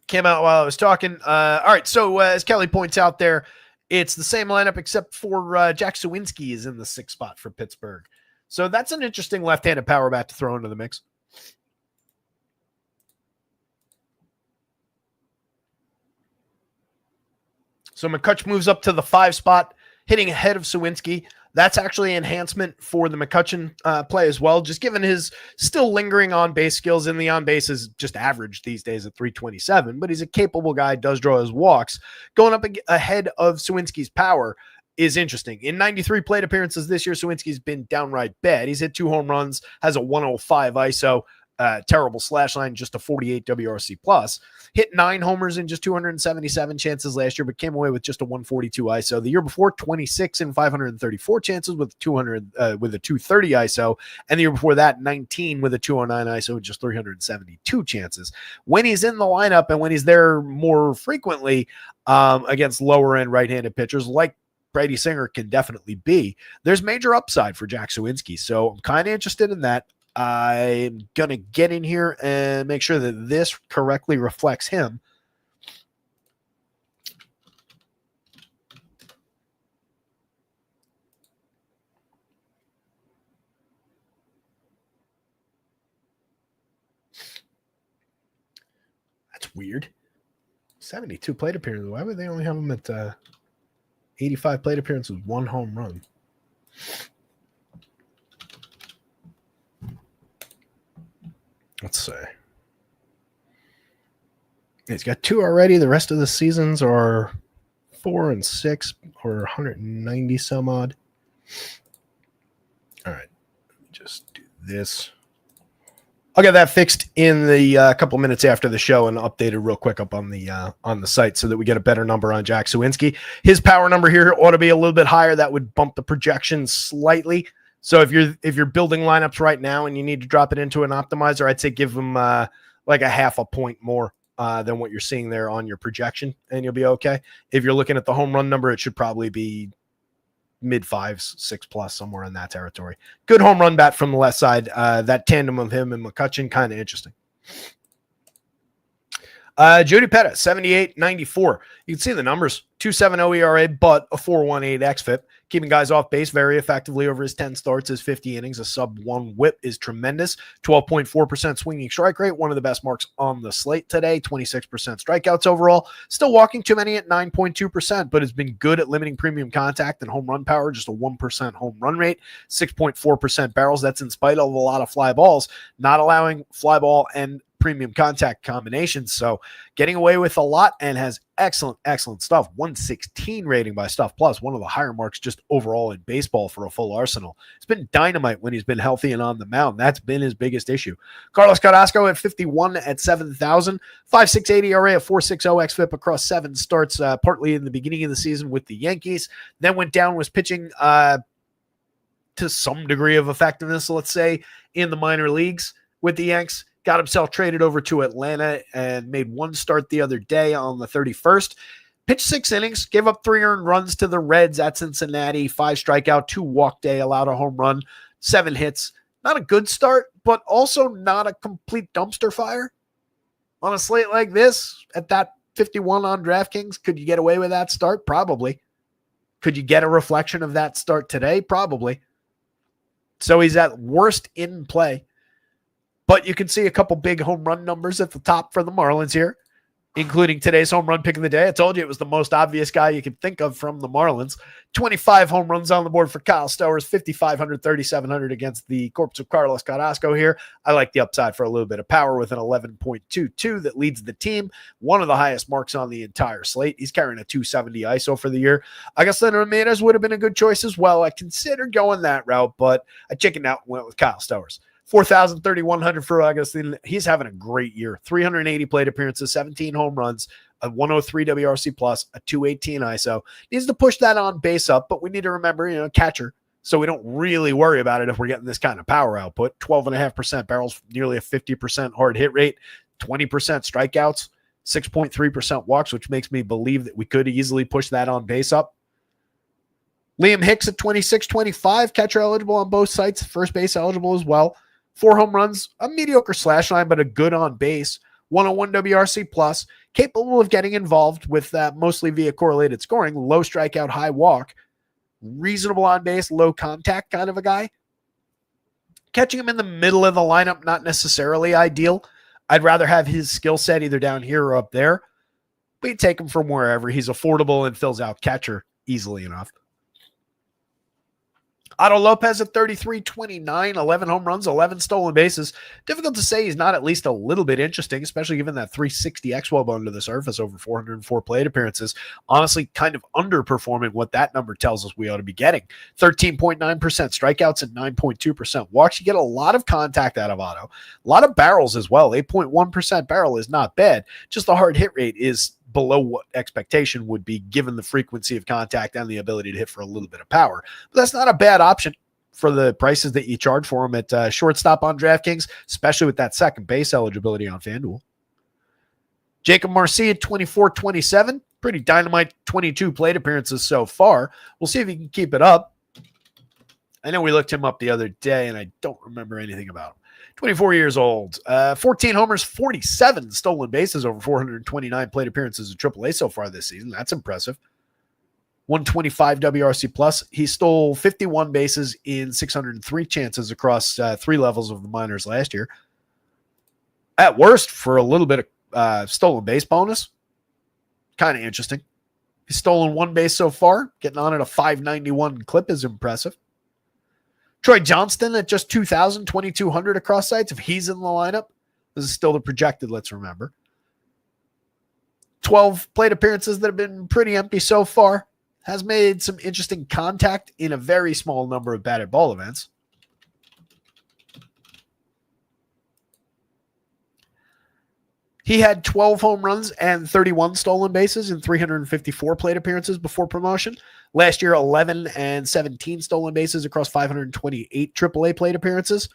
Came out while I was talking. All right, so as Kelly points out there, it's the same lineup except for Jack Suwinski is in the 6th spot for Pittsburgh. So that's an interesting left-handed power bat to throw into the mix. So McCutch moves up to the 5 spot, hitting ahead of Suwinski. That's actually enhancement for the McCutcheon play as well, just given his still lingering on-base skills. And the on-base is just average these days at 327, but he's a capable guy, does draw his walks. Going up ahead of Suwinski's power is interesting. In 93 plate appearances this year, Suwinski's been downright bad. He's hit 2 home runs, has a 105 ISO, terrible slash line, just a 48 WRC plus. Hit 9 homers in just 277 chances last year, but came away with just a 142 ISO. The year before, 26 in 534 chances with a 230 ISO, and the year before that, 19 with a 209 ISO and just 372 chances. When he's in the lineup and when he's there more frequently against lower end right-handed pitchers like Brady Singer can definitely be, there's major upside for Jack Suwinski. So I'm kind of interested in that. I'm going to get in here and make sure that this correctly reflects him. That's weird. 72 plate appearances. Why would they only have him at 85 plate appearances, 1 home run? Let's see. He's got 2 already. The rest of the seasons are 4 and 6 or 190 some odd. All right. Let me just do this. I'll get that fixed in the couple minutes after the show and updated real quick up on the site so that we get a better number on Jack Suwinski. His power number here ought to be a little bit higher. That would bump the projection slightly. So if you're building lineups right now and you need to drop it into an optimizer, I'd say give them like a half a point more than what you're seeing there on your projection, and you'll be okay. If you're looking at the home run number, it should probably be mid 5s, 6+, somewhere in that territory. Good home run bat from the left side. That tandem of him and McCutcheon, kind of interesting. Jody Pettit, 78-94. You can see the numbers. 2.70 ERA, but a 4.18 xFIP. Keeping guys off base very effectively over his 10 starts, his 50 innings. A sub-1 whip is tremendous. 12.4% swinging strike rate, one of the best marks on the slate today. 26% strikeouts overall. Still walking too many at 9.2%, but has been good at limiting premium contact and home run power. Just a 1% home run rate. 6.4% barrels. That's in spite of a lot of fly balls. Not allowing fly ball and premium contact combinations. So getting away with a lot and has excellent stuff. 116 rating by Stuff Plus, one of the higher marks just overall in baseball for a full arsenal. It's been dynamite when he's been healthy and on the mound. That's been his biggest issue. Carlos Carrasco at 51 at 7,000, 5.68 ERA, a 4.60 xFIP across 7 starts, partly in the beginning of the season with the Yankees. Then went down, was pitching to some degree of effectiveness, let's say, in the minor leagues with the Yanks. Got himself traded over to Atlanta and made 1 start the other day on the 31st. Pitched 6 innings, gave up 3 earned runs to the Reds at Cincinnati, 5 strikeout, 2 walk day, allowed a home run, 7 hits. Not a good start, but also not a complete dumpster fire. On a slate like this, at that 51 on DraftKings, could you get away with that start? Probably. Could you get a reflection of that start today? Probably. So he's at worst in play. But you can see a couple big home run numbers at the top for the Marlins here, including today's home run pick of the day. I told you it was the most obvious guy you could think of from the Marlins. 25 home runs on the board for Kyle Stowers, 5,500, 3,700 against the corpse of Carlos Carrasco here. I like the upside for a little bit of power with an 11.22 that leads the team. One of the highest marks on the entire slate. He's carrying a 270 ISO for the year. Agustin Ramirez would have been a good choice as well. I considered going that route, but I chickened out and went with Kyle Stowers. 4,000, 3,100 for Augustine. He's having a great year. 380 plate appearances, 17 home runs, a 103 WRC plus, a 218 ISO. Needs to push that on base up, but we need to remember, catcher. So we don't really worry about it if we're getting this kind of power output. 12.5% barrels, nearly a 50% hard hit rate, 20% strikeouts, 6.3% walks, which makes me believe that we could easily push that on base up. Liam Hicks at 26-25, catcher eligible on both sites, first base eligible as well. 4 home runs, a mediocre slash line, but a good on base. 101 WRC plus, capable of getting involved with that mostly via correlated scoring, low strikeout, high walk, reasonable on base, low contact kind of a guy. Catching him in the middle of the lineup, not necessarily ideal. I'd rather have his skill set either down here or up there. But you take him from wherever. He's affordable and fills out catcher easily enough. Otto Lopez at 33-29, 11 home runs, 11 stolen bases. Difficult to say he's not at least a little bit interesting, especially given that 360 xWOB under the surface over 404 plate appearances. Honestly, kind of underperforming what that number tells us we ought to be getting. 13.9% strikeouts and 9.2% walks. You get a lot of contact out of Otto. A lot of barrels as well. 8.1% barrel is not bad. Just the hard hit rate is below what expectation would be given the frequency of contact and the ability to hit for a little bit of power. But that's not a bad option for the prices that you charge for him at shortstop on DraftKings, especially with that second base eligibility on FanDuel. Jacob Marcy at 24-27, pretty dynamite 22 plate appearances so far. We'll see if he can keep it up. I know we looked him up the other day, and I don't remember anything about him. 24 years old, 14 homers, 47 stolen bases over 429 plate appearances in AAA so far this season. That's impressive. 125 WRC plus. He stole 51 bases in 603 chances across 3 levels of the minors last year. At worst, for a little bit of stolen base bonus, kind of interesting. He's stolen 1 base so far. Getting on at a 591 clip is impressive. Troy Johnston at just 2,000, 2,200 across sites. If he's in the lineup, this is still the projected, let's remember. 12 plate appearances that have been pretty empty so far. Has made some interesting contact in a very small number of batted ball events. He had 12 home runs and 31 stolen bases in 354 plate appearances before promotion. Last year, 11 and 17 stolen bases across 528 AAA plate appearances.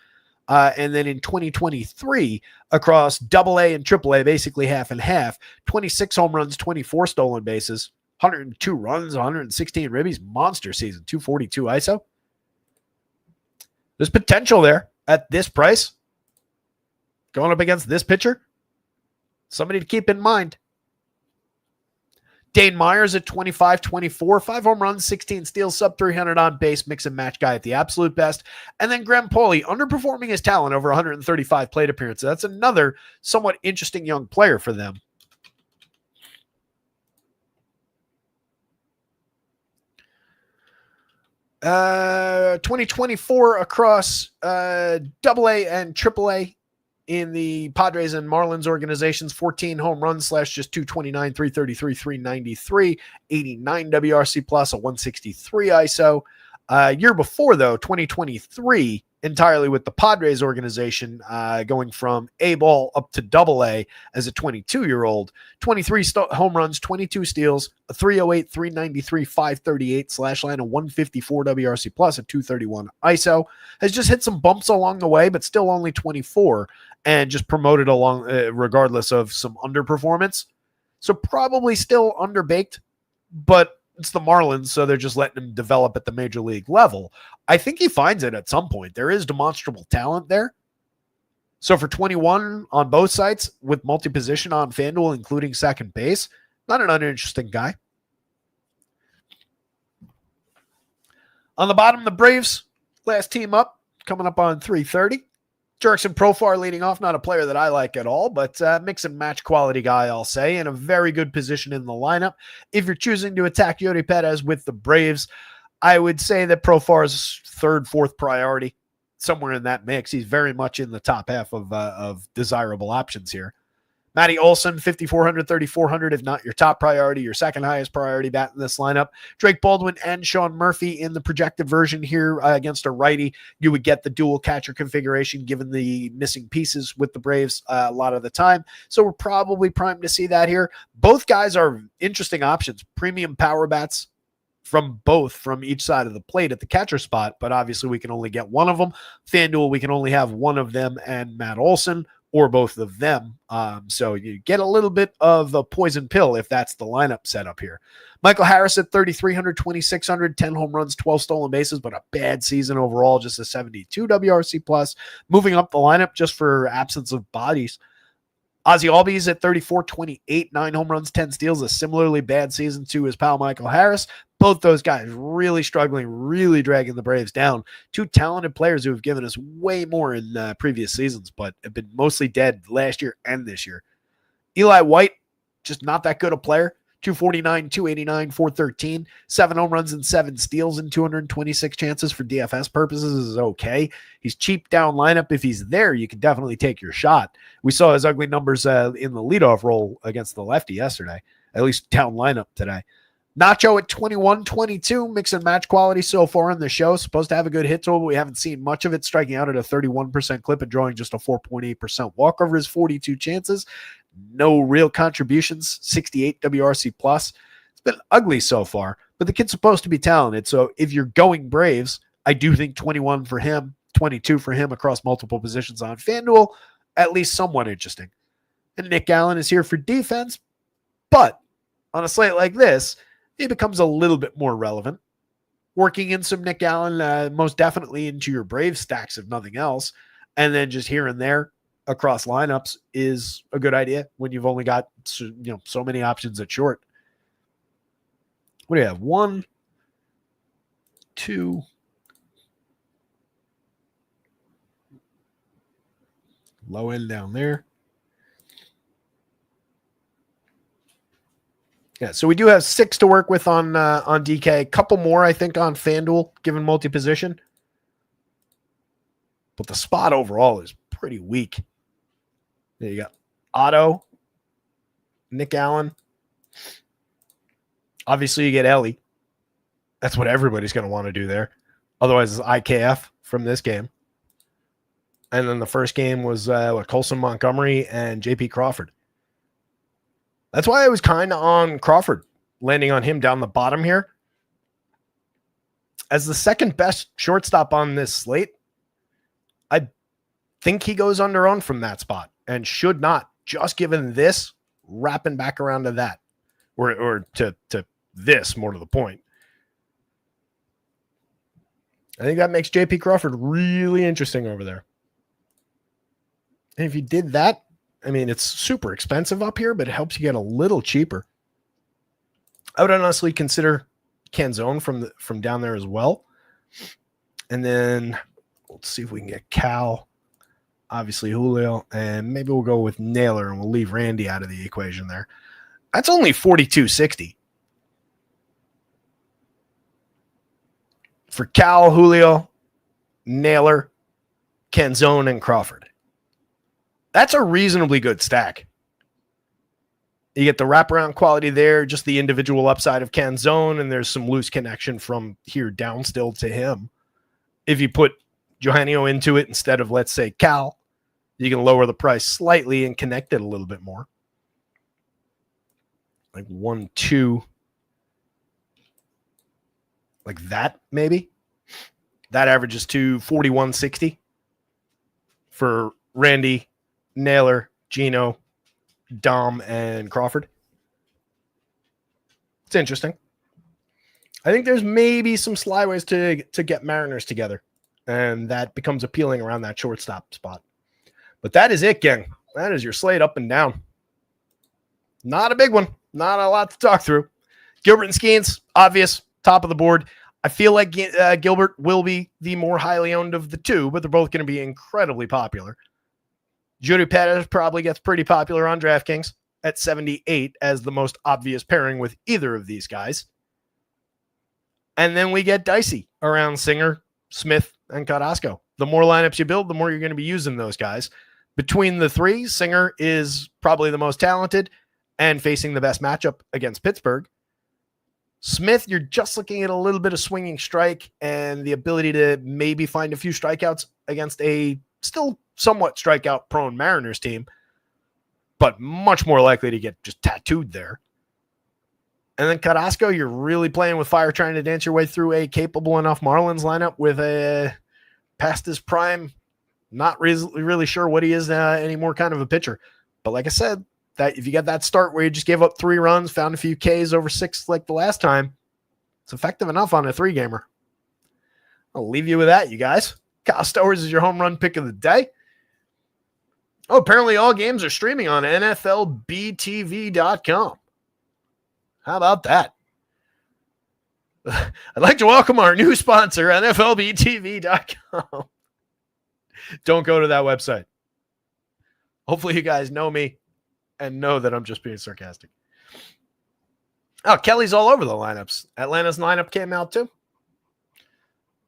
And then in 2023, across AA and AAA, basically half and half, 26 home runs, 24 stolen bases, 102 runs, 116 ribbies, monster season, 242 ISO. There's potential there at this price. Going up against this pitcher. Somebody to keep in mind. Dane Myers at 25-24, 5 home runs, 16 steals, sub 300 on base, mix and match guy at the absolute best. And then Graham Pauley underperforming his talent over 135 plate appearances. That's another somewhat interesting young player for them. Uh, 2024 across AA and AAA. In the Padres and Marlins organizations, 14 home runs / just 229, 333, 393, 89 WRC plus, a 163 ISO. Year before, though, 2023, entirely with the Padres organization, going from A ball up to AA as a 22-year-old. 23 home runs, 22 steals, a 308, 393, 538 slash line, a 154 WRC plus, a 231 ISO. Has just hit some bumps along the way, but still only 24, and just promoted along regardless of some underperformance. So probably still underbaked, but it's the Marlins, so they're just letting him develop at the major league level. I think he finds it at some point. There is demonstrable talent there. So for 21 on both sides with multi-position on FanDuel, including second base, not an uninteresting guy. On the bottom, the Braves, last team up, coming up on 3:30. Jurickson Profar leading off, not a player that I like at all, but mix and match quality guy, I'll say, in a very good position in the lineup. If you're choosing to attack Yodi Perez with the Braves, I would say that Profar's third, fourth priority, somewhere in that mix. He's very much in the top half of desirable options here. Matty Olson, 5,400, 3,400, if not your top priority, your second highest priority bat in this lineup. Drake Baldwin and Sean Murphy in the projected version here against a righty. You would get the dual catcher configuration given the missing pieces with the Braves a lot of the time. So we're probably primed to see that here. Both guys are interesting options. Premium power bats from each side of the plate at the catcher spot, but obviously we can only get one of them. FanDuel, we can only have one of them and Matt Olson, or both of them. So you get a little bit of a poison pill if that's the lineup setup here. Michael Harris at 3,300, 2,600, 10 home runs, 12 stolen bases, but a bad season overall, just a 72 WRC plus. Moving up the lineup just for absence of bodies. Ozzie Albies at 3,428, 9 home runs, 10 steals, a similarly bad season to his pal Michael Harris. Both those guys really struggling, really dragging the Braves down. Two talented players who have given us way more in previous seasons, but have been mostly dead last year and this year. Eli White, just not that good a player. 249, 289, 413, 7 home runs and 7 steals in 226 chances for DFS purposes is okay. He's cheap down lineup. If he's there, you can definitely take your shot. We saw his ugly numbers in the leadoff role against the lefty yesterday, at least down lineup today. Nacho at 21, 22, mix and match quality so far in the show. Supposed to have a good hit total, but we haven't seen much of it, striking out at a 31% clip and drawing just a 4.8% walk over his 42 chances. No real contributions, 68 WRC plus. It's been ugly so far, but the kid's supposed to be talented. So if you're going Braves, I do think 21 for him, 22 for him across multiple positions on FanDuel, at least somewhat interesting. And Nick Allen is here for defense, but on a slate like this, it becomes a little bit more relevant. Working in some Nick Allen, most definitely into your Braves stacks, if nothing else, and then just here and there across lineups is a good idea when you've only got so many options at short. What do you have? 1, 2, low end down there. Yeah, so we do have 6 to work with on DK. A couple more, I think, on FanDuel, given multi-position. But the spot overall is pretty weak. There you got Otto, Nick Allen. Obviously, you get Ellie. That's what everybody's going to want to do there. Otherwise, it's IKF from this game. And then the first game was Colson Montgomery and JP Crawford. That's why I was kind of on Crawford, landing on him down the bottom here. As the second best shortstop on this slate, I think he goes under-owned from that spot and should not, just given this, wrapping back around to that, or to this, more to the point. I think that makes JP Crawford really interesting over there. And if you did that, I mean, it's super expensive up here, but it helps you get a little cheaper. I would honestly consider Canzone from down there as well. And then let's see if we can get Cal, obviously Julio, and maybe we'll go with Naylor and we'll leave Randy out of the equation there. That's only 42.60 for Cal, Julio, Naylor, Canzone, and Crawford. That's a reasonably good stack. You get the wraparound quality there, just the individual upside of Canzone, and there's some loose connection from here down still to him. If you put Eugenio into it instead of, let's say, Cal, you can lower the price slightly and connect it a little bit more. Like 1, 2. Like that, maybe. That averages to 41.60 for Randy, Naylor, Gino, Dom, and Crawford. It's interesting. I think there's maybe some sly ways to get Mariners together, and that becomes appealing around that shortstop spot. But that is it, gang. That is your slate up and down. Not a big one. Not a lot to talk through. Gilbert and Skeens, obvious, top of the board. I feel like Gilbert will be the more highly owned of the two, but they're both going to be incredibly popular. Jody Pettis probably gets pretty popular on DraftKings at 78 as the most obvious pairing with either of these guys. And then we get dicey around Singer, Smith, and Carrasco. The more lineups you build, the more you're going to be using those guys. Between the three, Singer is probably the most talented and facing the best matchup against Pittsburgh. Smith, you're just looking at a little bit of swinging strike and the ability to maybe find a few strikeouts against a still somewhat strikeout-prone Mariners team, but much more likely to get just tattooed there. And then Carrasco, you're really playing with fire, trying to dance your way through a capable enough Marlins lineup with a past his prime, not really sure what he is anymore kind of a pitcher. But like I said, that if you get that start where you just gave up 3 runs, found a few Ks over 6 like the last time, it's effective enough on a 3-gamer. I'll leave you with that, you guys. Kyle Stowers is your home run pick of the day. Oh, apparently all games are streaming on NFLBTV.com. How about that? I'd like to welcome our new sponsor, NFLBTV.com. Don't go to that website. Hopefully you guys know me and know that I'm just being sarcastic. Oh, Kelly's all over the lineups. Atlanta's lineup came out too.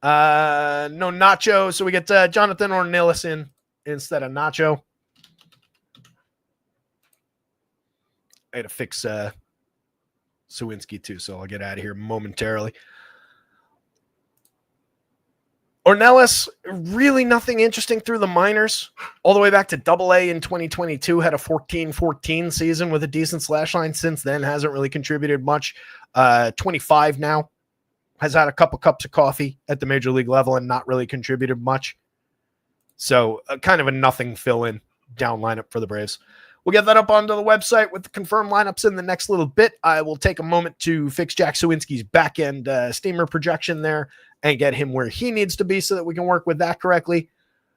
No Nacho, so we get Jonathan Ornelas in instead of Nacho. I had to fix Sawinski too, so I'll get out of here momentarily. Ornelas, really nothing interesting through the minors. All the way back to Double-A in 2022, had a 14-14 season with a decent slash line. Since then, hasn't really contributed much. 25 now. Has had a couple cups of coffee at the major league level and not really contributed much. So kind of a nothing fill-in down lineup for the Braves. We'll get that up onto the website with the confirmed lineups in the next little bit. I will take a moment to fix Jack Sawinski's back-end steamer projection there and get him where he needs to be so that we can work with that correctly.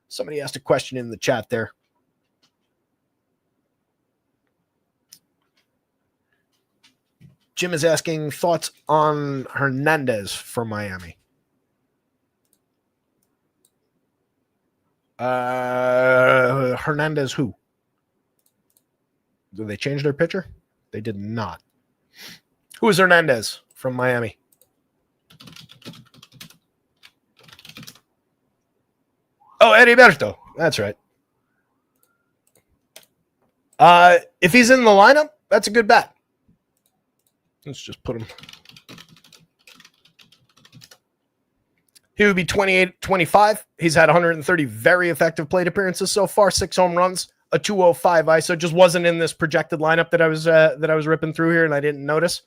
Somebody asked a question in the chat there. Jim is asking thoughts on Hernandez for Miami. Hernandez who? Did they change their pitcher? They did not. Who is Hernandez from Miami? Oh, Eddie Berto. That's right. If he's in the lineup, that's a good bet. Let's just put him. He would be 28-25. He's had 130 very effective plate appearances so far, 6 home runs, a 205 ISO. Just wasn't in this projected lineup that I was ripping through here, and I didn't notice.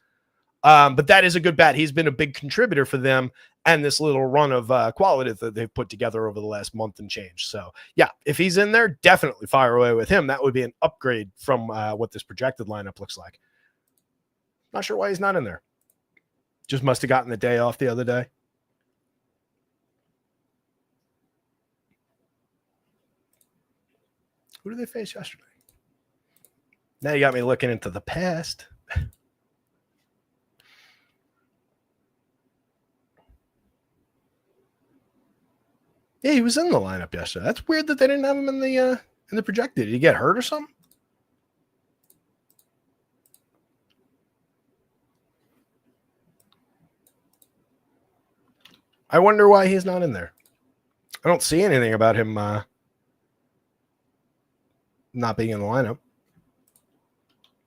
But that is a good bet. He's been a big contributor for them and this little run of quality that they've put together over the last month and change. So, yeah, if he's in there, definitely fire away with him. That would be an upgrade from what this projected lineup looks like. Not sure why he's not in there. Just must have gotten the day off the other day. Who did they face yesterday? Now you got me looking into the past. Yeah, he was in the lineup yesterday. That's weird that they didn't have him in the projected. Did he get hurt or something? I wonder why he's not in there. I don't see anything about him not being in the lineup.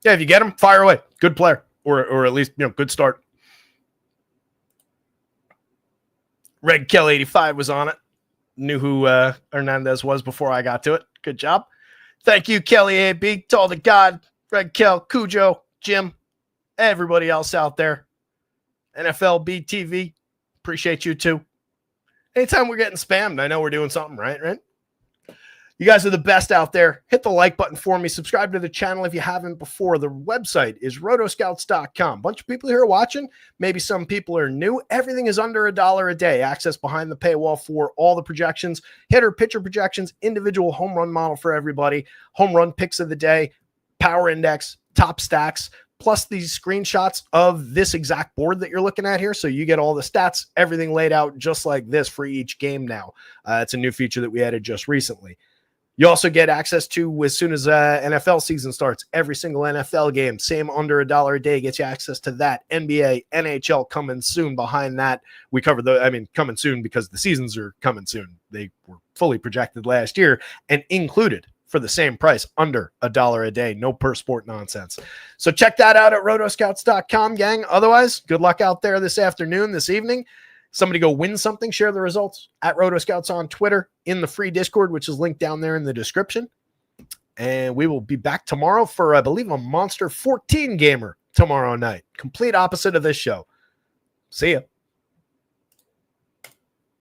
Yeah, if you get him, fire away. Good player, or at least good start. Red Kell 85 was on it. Knew who Hernandez was before I got to it. Good job. Thank you, Kelly AB, to all the God, Red Kell, Cujo, Jim, everybody else out there. NFL BTV. Appreciate you too. Anytime we're getting spammed, I know we're doing something right? You guys are the best out there. Hit the like button for me. Subscribe to the channel if you haven't before. The website is rotoscouts.com. Bunch of people here watching. Maybe some people are new. Everything is under $1 a day. Access behind the paywall for all the projections, hitter, pitcher projections, individual home run model for everybody, home run picks of the day, power index, top stacks, plus these screenshots of this exact board that you're looking at here. So you get all the stats, everything laid out just like this for each game now. It's a new feature that we added just recently. You also get access to, as soon as NFL season starts, every single NFL game, same under $1 a day, gets you access to that. NBA, NHL coming soon behind that. We cover coming soon because the seasons are coming soon. They were fully projected last year and included for the same price, under $1 a day. No per sport nonsense. So check that out at rotoscouts.com, gang. Otherwise, good luck out there this afternoon, this evening. Somebody go win something, share the results at Rotoscouts on Twitter, in the free Discord, which is linked down there in the description. And we will be back tomorrow for, I believe, a Monster 14 gamer tomorrow night. Complete opposite of this show. See ya.